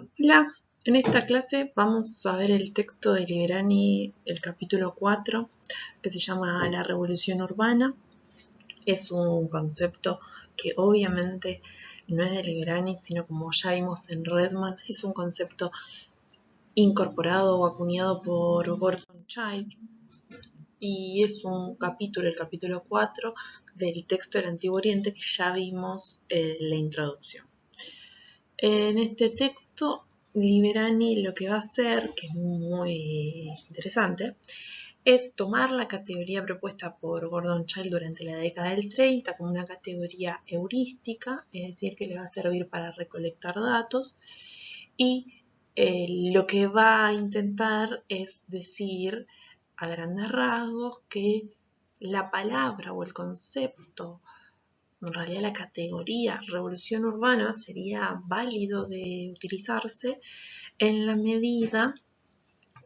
Hola, en esta clase vamos a ver el texto de Liberani, el capítulo 4, que se llama La Revolución Urbana. Es un concepto que obviamente no es de Liberani, sino como ya vimos en Redman, es un concepto incorporado o acuñado por Gordon Childe y es un capítulo, el capítulo 4 del texto del Antiguo Oriente que ya vimos en la introducción. En este texto, Liberani lo que va a hacer, que es muy interesante, es tomar la categoría propuesta por Gordon Childe durante la década del 30 como una categoría heurística, es decir, que le va a servir para recolectar datos, y lo que va a intentar es decir a grandes rasgos que la palabra o el concepto, en realidad la categoría revolución urbana sería válido de utilizarse en la medida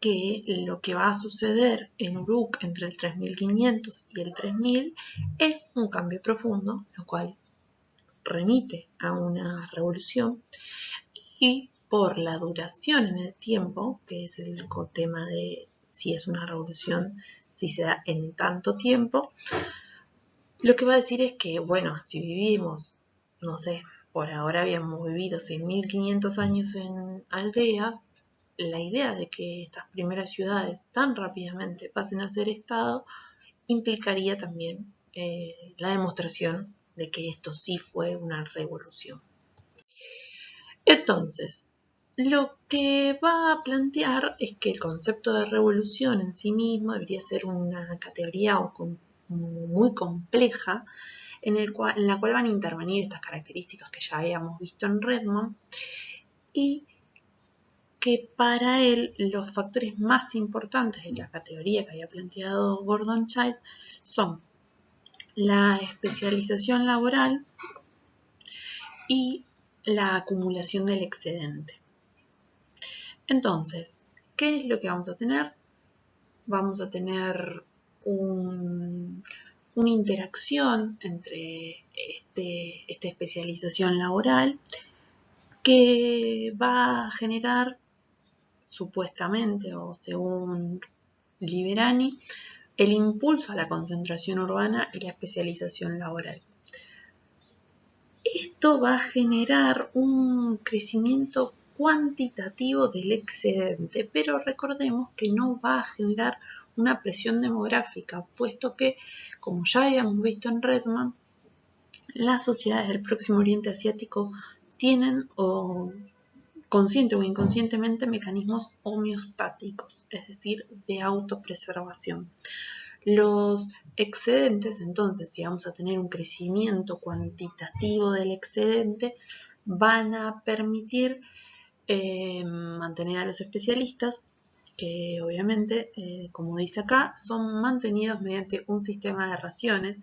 que lo que va a suceder en Uruk entre el 3500 y el 3000 es un cambio profundo, lo cual remite a una revolución, y por la duración en el tiempo, que es el tema de si es una revolución, si se da en tanto tiempo, lo que va a decir es que, bueno, si vivimos, no sé, por ahora habíamos vivido 6.500 años en aldeas, la idea de que estas primeras ciudades tan rápidamente pasen a ser estado implicaría también la demostración de que esto sí fue una revolución. Entonces, lo que va a plantear es que el concepto de revolución en sí mismo debería ser una categoría muy compleja en la cual van a intervenir estas características que ya habíamos visto en Redman, y que para él los factores más importantes de la categoría que había planteado Gordon Childe son la especialización laboral y la acumulación del excedente. Entonces, ¿qué es lo que vamos a tener? Vamos a tener una interacción entre esta especialización laboral que va a generar, supuestamente o según Liberani, el impulso a la concentración urbana y la especialización laboral. Esto va a generar un crecimiento cuantitativo del excedente, pero recordemos que no va a generar una presión demográfica, puesto que, como ya habíamos visto en Redman, las sociedades del Próximo Oriente Asiático tienen consciente o inconscientemente mecanismos homeostáticos, es decir, de autopreservación. Los excedentes, entonces, si vamos a tener un crecimiento cuantitativo del excedente, van a permitir mantener a los especialistas, que obviamente, como dice acá, son mantenidos mediante un sistema de raciones.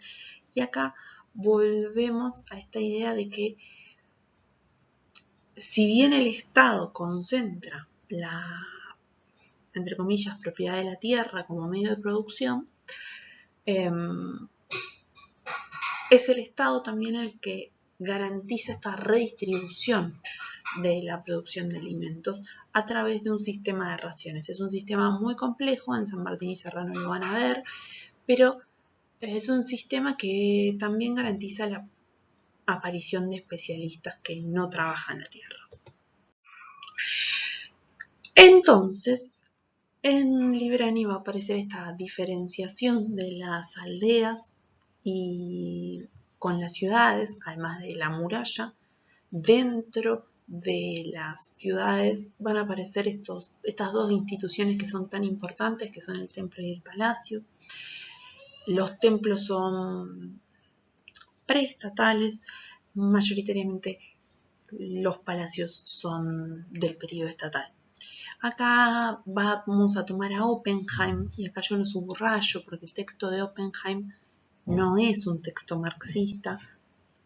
Y acá volvemos a esta idea de que si bien el Estado concentra la, entre comillas, propiedad de la tierra como medio de producción, es el Estado también el que garantiza esta redistribución de la producción de alimentos a través de un sistema de raciones. Es un sistema muy complejo, en San Martín y Serrano lo van a ver, pero es un sistema que también garantiza la aparición de especialistas que no trabajan la tierra. Entonces, en Liberani va a aparecer esta diferenciación de las aldeas y con las ciudades, además de la muralla. Dentro de las ciudades van a aparecer estas dos instituciones que son tan importantes, que son el templo y el palacio. Los templos son preestatales, mayoritariamente los palacios son del periodo estatal. Acá vamos a tomar a Oppenheim, y acá yo lo subrayo porque el texto de Oppenheim no es un texto marxista,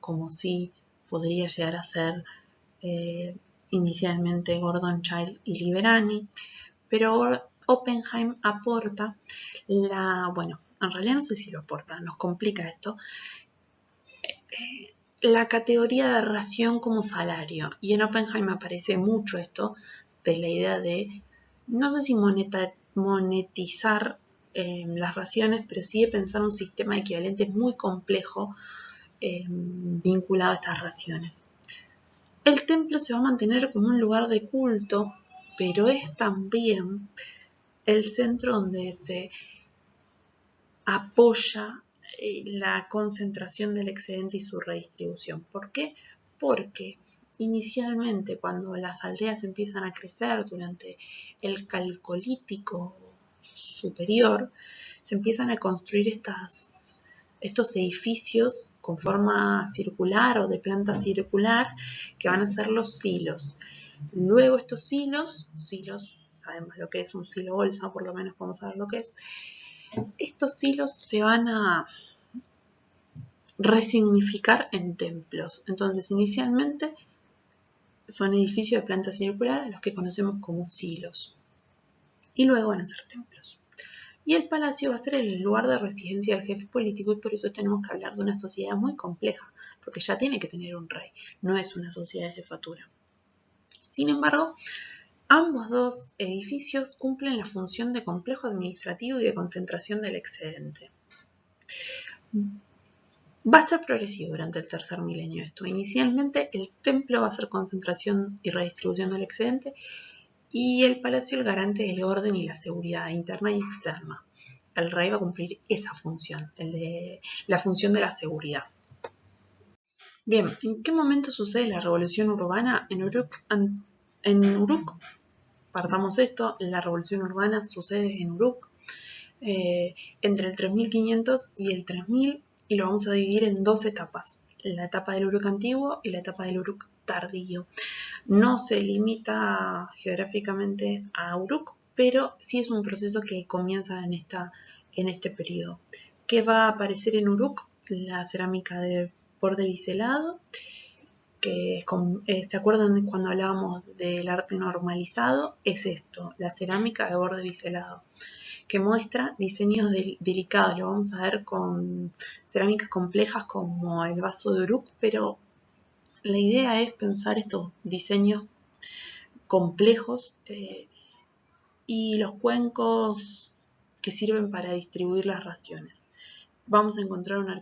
como sí podría llegar a ser inicialmente Gordon Childe y Liberani, pero Oppenheim aporta bueno, en realidad no sé si lo aporta, nos complica esto, la categoría de ración como salario. Y en Oppenheim aparece mucho esto de la idea de, no sé si monetizar las raciones, pero sí de pensar un sistema equivalente muy complejo vinculado a estas raciones. El templo se va a mantener como un lugar de culto, pero es también el centro donde se apoya la concentración del excedente y su redistribución. ¿Por qué? Porque inicialmente, cuando las aldeas empiezan a crecer durante el Calcolítico superior, se empiezan a construir estos edificios con forma circular o de planta circular que van a ser los silos. Luego estos silos, sabemos lo que es un silo bolsa, por lo menos podemos saber lo que es. Estos silos se van a resignificar en templos. Entonces, inicialmente son edificios de planta circular a los que conocemos como silos. Y luego van a ser templos. Y el palacio va a ser el lugar de residencia del jefe político, y por eso tenemos que hablar de una sociedad muy compleja, porque ya tiene que tener un rey, no es una sociedad de jefatura. Sin embargo, ambos dos edificios cumplen la función de complejo administrativo y de concentración del excedente. Va a ser progresivo durante el tercer milenio esto. Inicialmente el templo va a ser concentración y redistribución del excedente, y el palacio el garante del orden y la seguridad interna y externa. El rey va a cumplir esa función, la función de la seguridad. Bien, ¿en qué momento sucede la revolución urbana? En Uruk, partamos esto, la revolución urbana sucede en Uruk entre el 3500 y el 3000, y lo vamos a dividir en dos etapas, la etapa del Uruk antiguo y la etapa del Uruk tardío. No se limita geográficamente a Uruk, pero sí es un proceso que comienza en este periodo. ¿Qué va a aparecer en Uruk? La cerámica de borde biselado, que es ¿se acuerdan de cuando hablábamos del arte normalizado? Es esto, la cerámica de borde biselado, que muestra diseños delicados. Lo vamos a ver con cerámicas complejas como el vaso de Uruk, pero la idea es pensar estos diseños complejos y los cuencos que sirven para distribuir las raciones. Vamos a encontrar una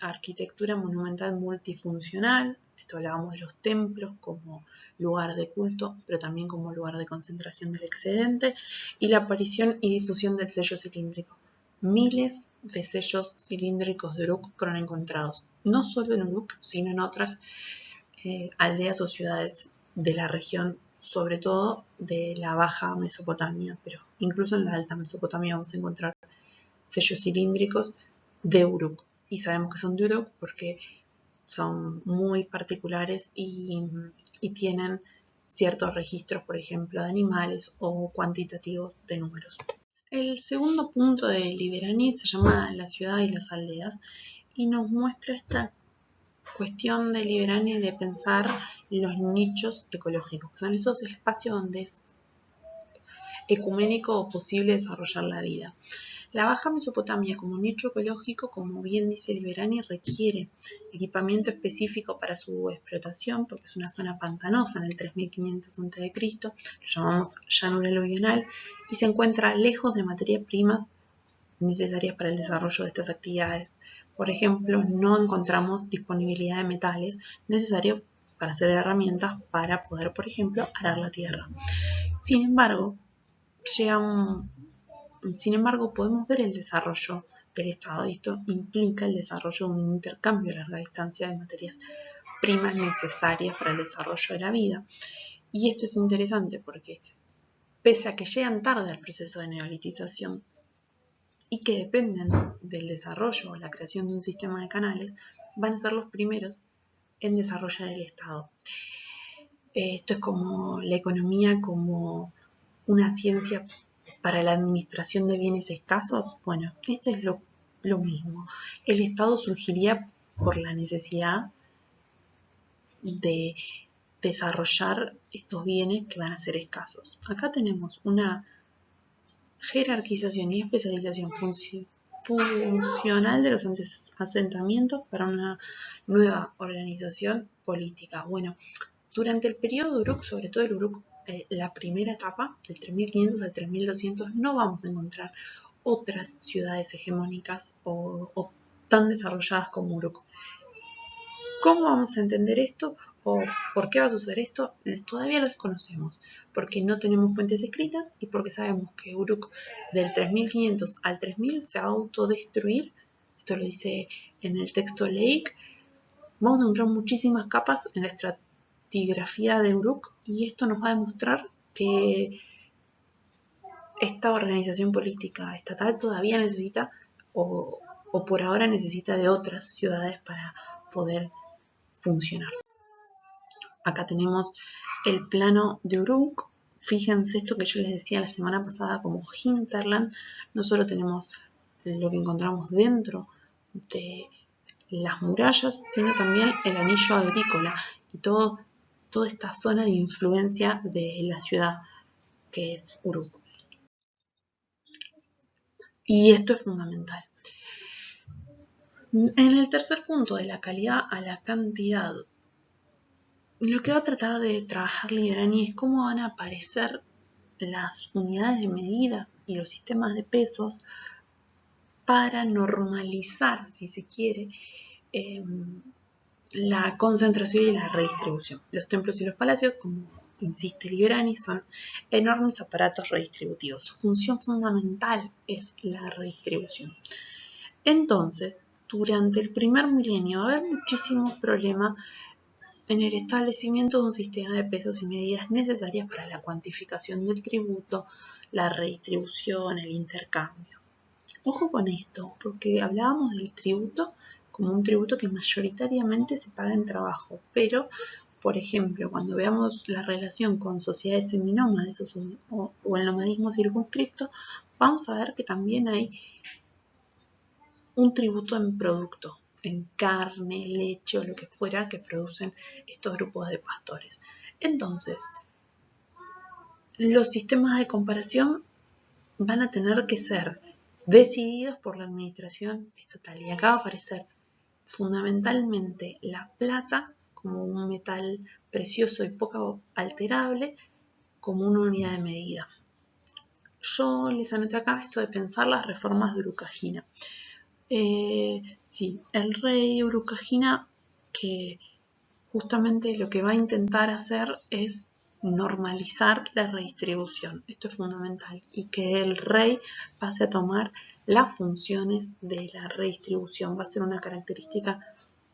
arquitectura monumental multifuncional. Esto hablábamos de los templos como lugar de culto, pero también como lugar de concentración del excedente, y la aparición y difusión del sello cilíndrico. Miles de sellos cilíndricos de Uruk fueron encontrados, no solo en Uruk, sino en otras aldeas o ciudades de la región, sobre todo de la Baja Mesopotamia, pero incluso en la Alta Mesopotamia vamos a encontrar sellos cilíndricos de Uruk. Y sabemos que son de Uruk porque son muy particulares y tienen ciertos registros, por ejemplo, de animales o cuantitativos de números. El segundo punto de Liberani se llama La ciudad y las aldeas, y nos muestra esta cuestión de Liberani de pensar los nichos ecológicos, que son esos espacios donde es ecuménico o posible desarrollar la vida. La Baja Mesopotamia como nicho ecológico, como bien dice Liberani, requiere equipamiento específico para su explotación, porque es una zona pantanosa en el 3500 a.C., lo llamamos llanura aluvional, y se encuentra lejos de materias primas necesarias para el desarrollo de estas actividades. Por ejemplo, no encontramos disponibilidad de metales necesarios para hacer herramientas para poder, por ejemplo, arar la tierra. Sin embargo, podemos ver el desarrollo del Estado, y esto implica el desarrollo de un intercambio a larga distancia de materias primas necesarias para el desarrollo de la vida. Y esto es interesante porque, pese a que llegan tarde al proceso de neolitización y que dependen del desarrollo o la creación de un sistema de canales, van a ser los primeros en desarrollar el Estado. Esto es como la economía como una ciencia para la administración de bienes escasos. Bueno, esto es lo mismo. El Estado surgiría por la necesidad de desarrollar estos bienes que van a ser escasos. Acá tenemos una jerarquización y especialización funcional de los asentamientos para una nueva organización política. Bueno, durante el periodo de Uruk, sobre todo el Uruk, la primera etapa, del 3500 al 3200, no vamos a encontrar otras ciudades hegemónicas o tan desarrolladas como Uruk. ¿Cómo vamos a entender esto o por qué va a suceder esto? Todavía lo desconocemos, porque no tenemos fuentes escritas y porque sabemos que Uruk del 3500 al 3000 se va a autodestruir. Esto lo dice en el texto Lake. Vamos a encontrar muchísimas capas en la estratigrafía de Uruk y esto nos va a demostrar que esta organización política estatal todavía necesita o por ahora necesita de otras ciudades para poder funcionar. Acá tenemos el plano de Uruk. Fíjense esto que yo les decía la semana pasada como hinterland. No solo tenemos lo que encontramos dentro de las murallas, sino también el anillo agrícola y toda esta zona de influencia de la ciudad que es Uruk. Y esto es fundamental. En el tercer punto, de la calidad a la cantidad, lo que va a tratar de trabajar Librani es cómo van a aparecer las unidades de medida y los sistemas de pesos para normalizar, si se quiere, la concentración y la redistribución. Los templos y los palacios, como insiste Librani, son enormes aparatos redistributivos. Su función fundamental es la redistribución. Entonces, durante el primer milenio va a haber muchísimos problemas en el establecimiento de un sistema de pesos y medidas necesarias para la cuantificación del tributo, la redistribución, el intercambio. Ojo con esto, porque hablábamos del tributo como un tributo que mayoritariamente se paga en trabajo, pero, por ejemplo, cuando veamos la relación con sociedades seminómades o el nomadismo circunscripto, vamos a ver que también hay un tributo en producto, en carne, leche o lo que fuera que producen estos grupos de pastores. Entonces, los sistemas de comparación van a tener que ser decididos por la administración estatal. Y acá va a aparecer fundamentalmente la plata como un metal precioso y poco alterable como una unidad de medida. Yo les anoté acá esto de pensar las reformas de Urukagina. Sí, el rey Urukagina, que justamente lo que va a intentar hacer es normalizar la redistribución. Esto es fundamental. Y que el rey pase a tomar las funciones de la redistribución. Va a ser una característica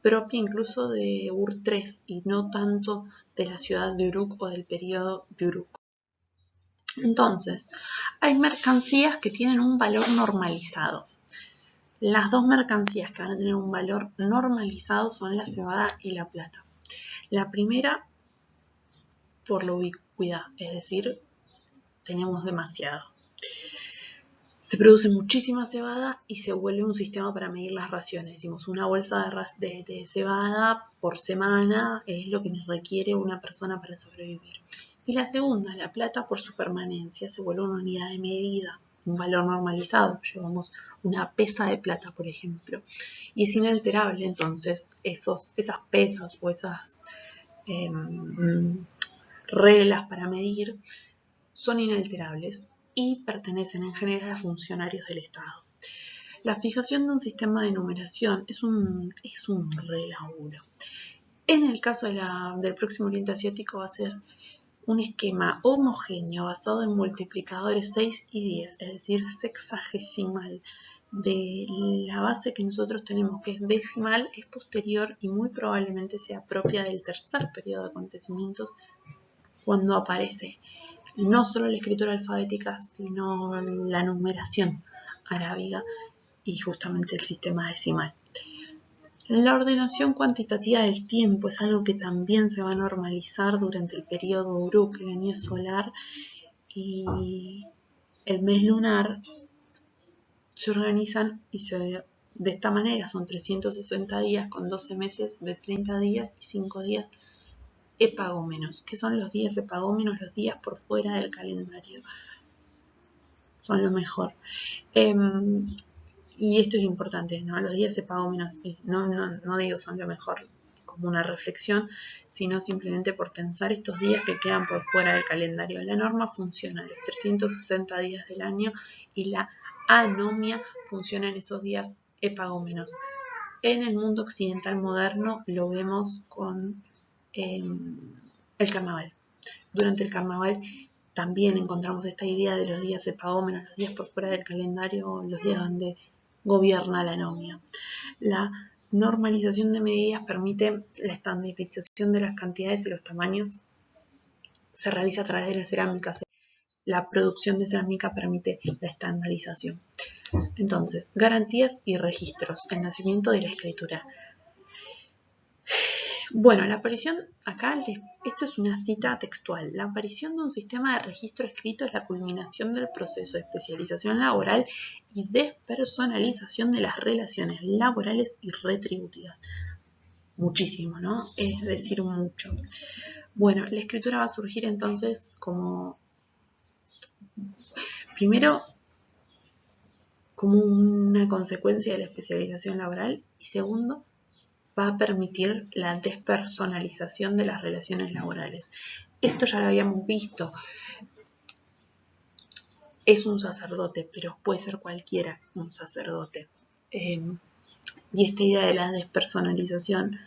propia incluso de Ur-3 y no tanto de la ciudad de Uruk o del periodo de Uruk. Entonces, hay mercancías que tienen un valor normalizado. Las dos mercancías que van a tener un valor normalizado son la cebada y la plata. La primera, por la ubicuidad, es decir, tenemos demasiado. Se produce muchísima cebada y se vuelve un sistema para medir las raciones. Decimos, una bolsa de cebada por semana es lo que requiere una persona para sobrevivir. Y la segunda, la plata, por su permanencia, se vuelve una unidad de medida, un valor normalizado. Llevamos una pesa de plata, por ejemplo, y es inalterable. Entonces, esas pesas o esas reglas para medir son inalterables y pertenecen en general a funcionarios del Estado. La fijación de un sistema de numeración es un re laburo. En el caso del Próximo Oriente Asiático va a ser un esquema homogéneo basado en multiplicadores 6 y 10, es decir, sexagesimal. De la base que nosotros tenemos, que es decimal, es posterior y muy probablemente sea propia del tercer periodo de acontecimientos, cuando aparece no solo la escritura alfabética, sino la numeración arábiga y justamente el sistema decimal. La ordenación cuantitativa del tiempo es algo que también se va a normalizar durante el periodo Uruk, el año solar y el mes lunar. Se organizan de esta manera, son 360 días con 12 meses de 30 días y 5 días epagómenos. ¿Qué son los días epagómenos? Los días por fuera del calendario. Son lo mejor. Y esto es importante, ¿no? Los días de pago menos, no digo son lo mejor como una reflexión, sino simplemente por pensar estos días que quedan por fuera del calendario. La norma funciona los 360 días del año y la anomia funciona en estos días de pago menos. En el mundo occidental moderno lo vemos con el carnaval. Durante el carnaval también encontramos esta idea de los días de pago menos, los días por fuera del calendario, los días donde gobierna la anomia. La normalización de medidas permite la estandarización de las cantidades y los tamaños. Se realiza a través de las cerámicas. La producción de cerámica permite la estandarización. Entonces, garantías y registros. El nacimiento de la escritura. Bueno, la aparición, acá, esto es una cita textual. La aparición de un sistema de registro escrito es la culminación del proceso de especialización laboral y despersonalización de las relaciones laborales y retributivas. Muchísimo, ¿no? Es decir, mucho. Bueno, la escritura va a surgir entonces como, primero, como una consecuencia de la especialización laboral y segundo, va a permitir la despersonalización de las relaciones laborales. Esto ya lo habíamos visto. Es un sacerdote, pero puede ser cualquiera un sacerdote. Y esta idea de la despersonalización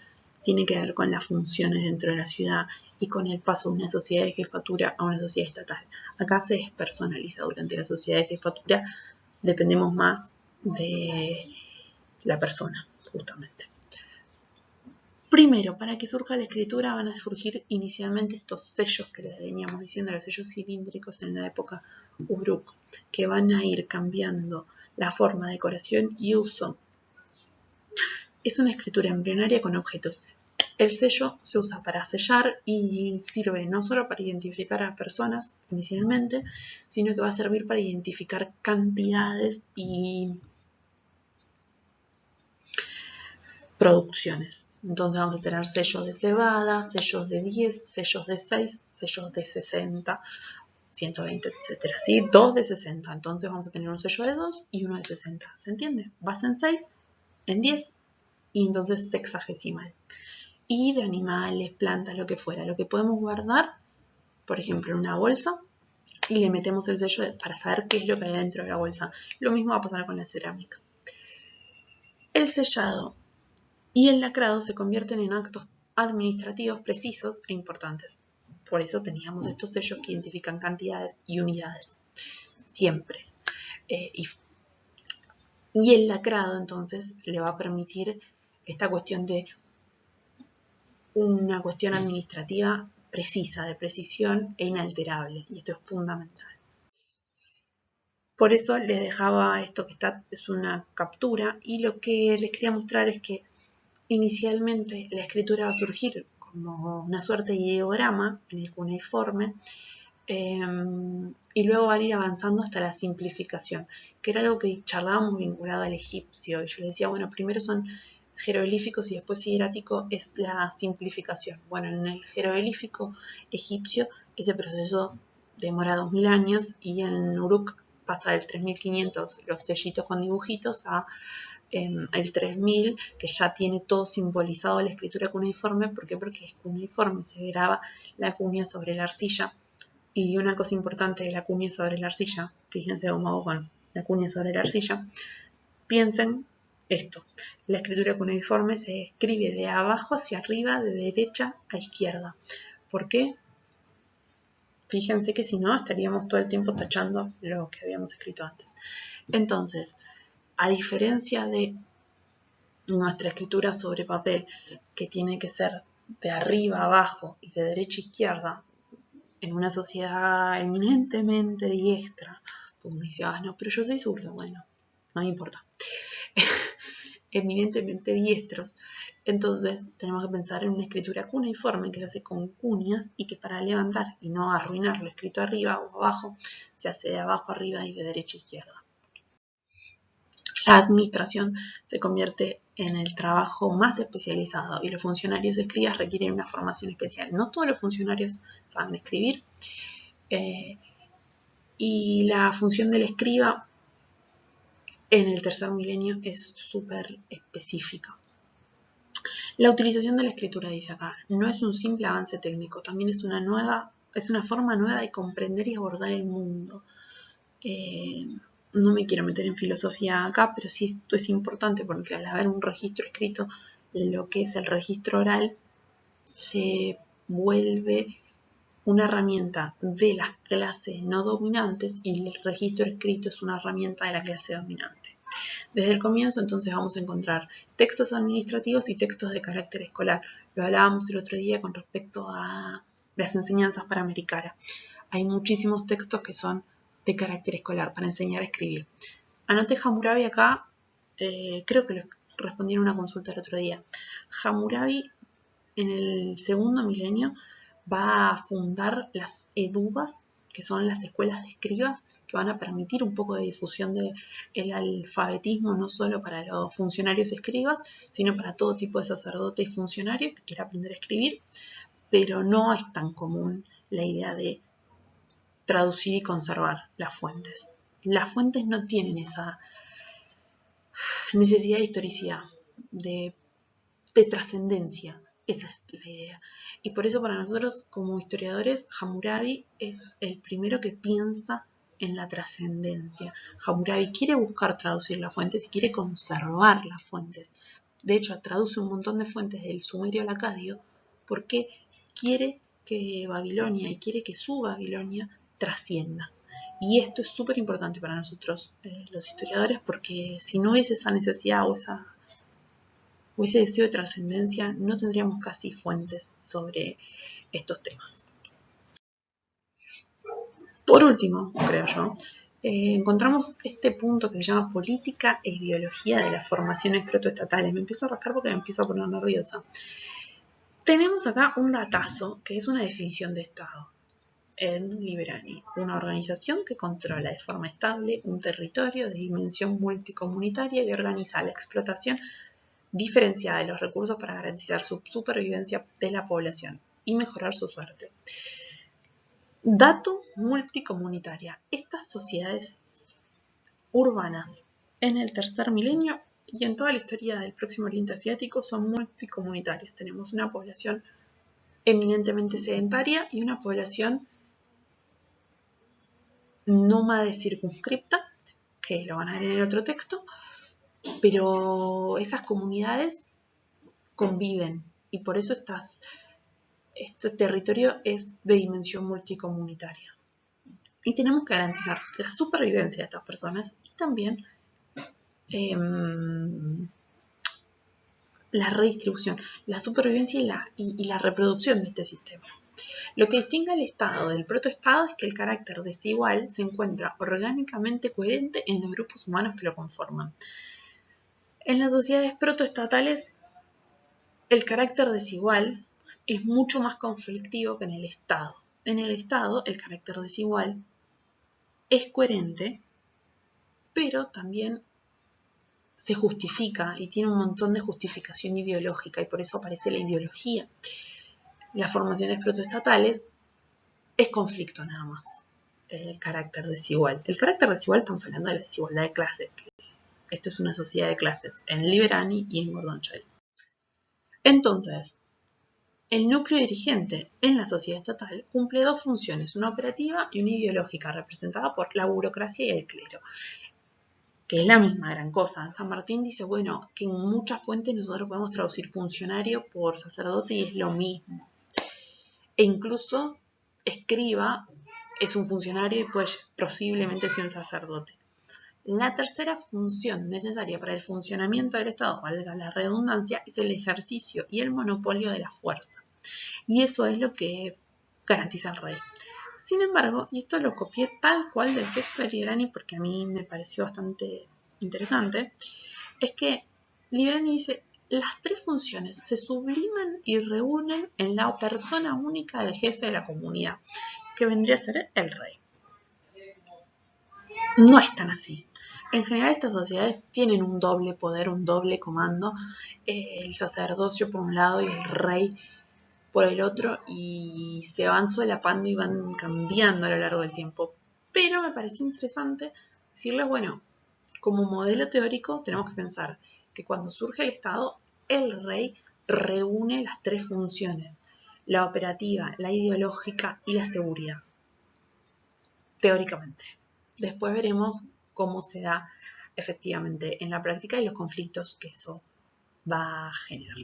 tiene que ver con las funciones dentro de la ciudad y con el paso de una sociedad de jefatura a una sociedad estatal. Acá se despersonaliza. Durante la sociedad de jefatura dependemos más de la persona, justamente. Primero, para que surja la escritura van a surgir inicialmente estos sellos que les veníamos diciendo, los sellos cilíndricos en la época Uruk, que van a ir cambiando la forma, decoración y uso. Es una escritura embrionaria con objetos. El sello se usa para sellar y sirve no solo para identificar a personas inicialmente, sino que va a servir para identificar cantidades y producciones. Entonces vamos a tener sellos de cebada, sellos de 10, sellos de 6, sellos de 60, 120, etc. ¿Sí? 2 de 60. Entonces vamos a tener un sello de 2 y uno de 60. ¿Se entiende? Vas en 6, en 10 y entonces sexagesimal. Y de animales, plantas, lo que fuera. Lo que podemos guardar, por ejemplo, en una bolsa y le metemos el sello para saber qué es lo que hay dentro de la bolsa. Lo mismo va a pasar con la cerámica. El sellado y el lacrado se convierten en actos administrativos precisos e importantes. Por eso teníamos estos sellos que identifican cantidades y unidades. Siempre. Y el lacrado, entonces, le va a permitir esta cuestión de una cuestión administrativa precisa, de precisión e inalterable. Y esto es fundamental. Por eso les dejaba esto que es una captura. Y lo que les quería mostrar es que inicialmente la escritura va a surgir como una suerte de ideograma en el cuneiforme y luego van a ir avanzando hasta la simplificación, que era algo que charlábamos vinculado al egipcio. Y yo les decía, bueno, primero son jeroglíficos y después hierático es la simplificación. Bueno, en el jeroglífico egipcio ese proceso demora 2000 años y en Uruk pasa del 3500 los sellitos con dibujitos a el 3000, que ya tiene todo simbolizado la escritura cuneiforme. ¿Por qué? Porque es cuneiforme, se graba la cuña sobre la arcilla. Y una cosa importante de la cuña sobre la arcilla, fíjense cómo hago con la cuña sobre la arcilla, piensen esto: la escritura cuneiforme se escribe de abajo hacia arriba, de derecha a izquierda. ¿Por qué? Fíjense que si no, estaríamos todo el tiempo tachando lo que habíamos escrito antes. Entonces, a diferencia de nuestra escritura sobre papel, que tiene que ser de arriba a abajo y de derecha a izquierda, en una sociedad eminentemente diestra, como dice, no, pero yo soy zurdo, bueno, no me importa, eminentemente diestros, entonces tenemos que pensar en una escritura cuneiforme que se hace con cuñas y que para levantar y no arruinar lo escrito arriba o abajo, se hace de abajo arriba y de derecha a izquierda. La administración se convierte en el trabajo más especializado y los funcionarios escribas requieren una formación especial. No todos los funcionarios saben escribir y la función del escriba en el tercer milenio es súper específica. La utilización de la escritura, dice acá, no es un simple avance técnico, también es una forma nueva de comprender y abordar el mundo. No me quiero meter en filosofía acá, pero sí esto es importante porque al haber un registro escrito, lo que es el registro oral se vuelve una herramienta de las clases no dominantes y el registro escrito es una herramienta de la clase dominante. Desde el comienzo entonces vamos a encontrar textos administrativos y textos de carácter escolar. Lo hablábamos el otro día con respecto a las enseñanzas para Hay muchísimos textos que son de carácter escolar para enseñar a escribir. Anoté Hammurabi acá, creo que lo respondí en una consulta el otro día. Hammurabi en el segundo milenio va a fundar las eduvas, que son las escuelas de escribas, que van a permitir un poco de difusión del alfabetismo, no solo para los funcionarios escribas, sino para todo tipo de sacerdote y funcionario que quiera aprender a escribir, pero no es tan común la idea de traducir y conservar las fuentes. Las fuentes no tienen esa necesidad de historicidad, de trascendencia. Esa es la idea. Y por eso para nosotros como historiadores, Hammurabi es el primero que piensa en la trascendencia. Hammurabi quiere buscar traducir las fuentes y quiere conservar las fuentes. De hecho, traduce un montón de fuentes del sumerio al acadio porque quiere que Babilonia y quiere que su Babilonia trascienda. Y esto es súper importante para nosotros, los historiadores, porque si no hubiese esa necesidad o ese deseo de trascendencia, no tendríamos casi fuentes sobre estos temas. Por último, creo yo, encontramos este punto que se llama política e ideología de las formaciones protoestatales. Me empiezo a rascar porque me empiezo a poner nerviosa. Tenemos acá un datazo, que es una definición de Estado en Librani, una organización que controla de forma estable un territorio de dimensión multicomunitaria y organiza la explotación diferenciada de los recursos para garantizar su supervivencia de la población y mejorar su suerte. Dato multicomunitaria. Estas sociedades urbanas en el tercer milenio y en toda la historia del Próximo Oriente Asiático son multicomunitarias. Tenemos una población eminentemente sedentaria y una población nómade circunscripta, que lo van a ver en el otro texto, pero esas comunidades conviven y por eso este territorio es de dimensión multicomunitaria. Y tenemos que garantizar la supervivencia de estas personas y también la redistribución, la supervivencia y la reproducción de este sistema. Lo que distingue al Estado del protoestado es que el carácter desigual se encuentra orgánicamente coherente en los grupos humanos que lo conforman. En las sociedades protoestatales, el carácter desigual es mucho más conflictivo que en el Estado. En el Estado, el carácter desigual es coherente, pero también se justifica y tiene un montón de justificación ideológica y por eso aparece la ideología. Las formaciones protoestatales es conflicto nada más, el carácter desigual. El carácter desigual estamos hablando de la desigualdad de clases. Esto es una sociedad de clases en Librani y en Gordon Child. Entonces, el núcleo dirigente en la sociedad estatal cumple dos funciones, una operativa y una ideológica, representada por la burocracia y el clero, que es la misma gran cosa. San Martín dice, bueno, que en muchas fuentes nosotros podemos traducir funcionario por sacerdote y es lo mismo. E incluso escriba es un funcionario y puede posiblemente ser un sacerdote. La tercera función necesaria para el funcionamiento del Estado, valga la redundancia, es el ejercicio y el monopolio de la fuerza. Y eso es lo que garantiza el rey. Sin embargo, y esto lo copié tal cual del texto de Librani porque a mí me pareció bastante interesante, es que Librani dice, las tres funciones se subliman y reúnen en la persona única del jefe de la comunidad, que vendría a ser el rey. No es tan así. En general estas sociedades tienen un doble poder, un doble comando, el sacerdocio por un lado y el rey por el otro, y se van solapando y van cambiando a lo largo del tiempo. Pero me pareció interesante decirles, bueno, Como modelo teórico tenemos que pensar que cuando surge el Estado, el rey reúne las tres funciones: la operativa, la ideológica y la seguridad, teóricamente. Después veremos cómo se da efectivamente en la práctica y los conflictos que eso va a generar.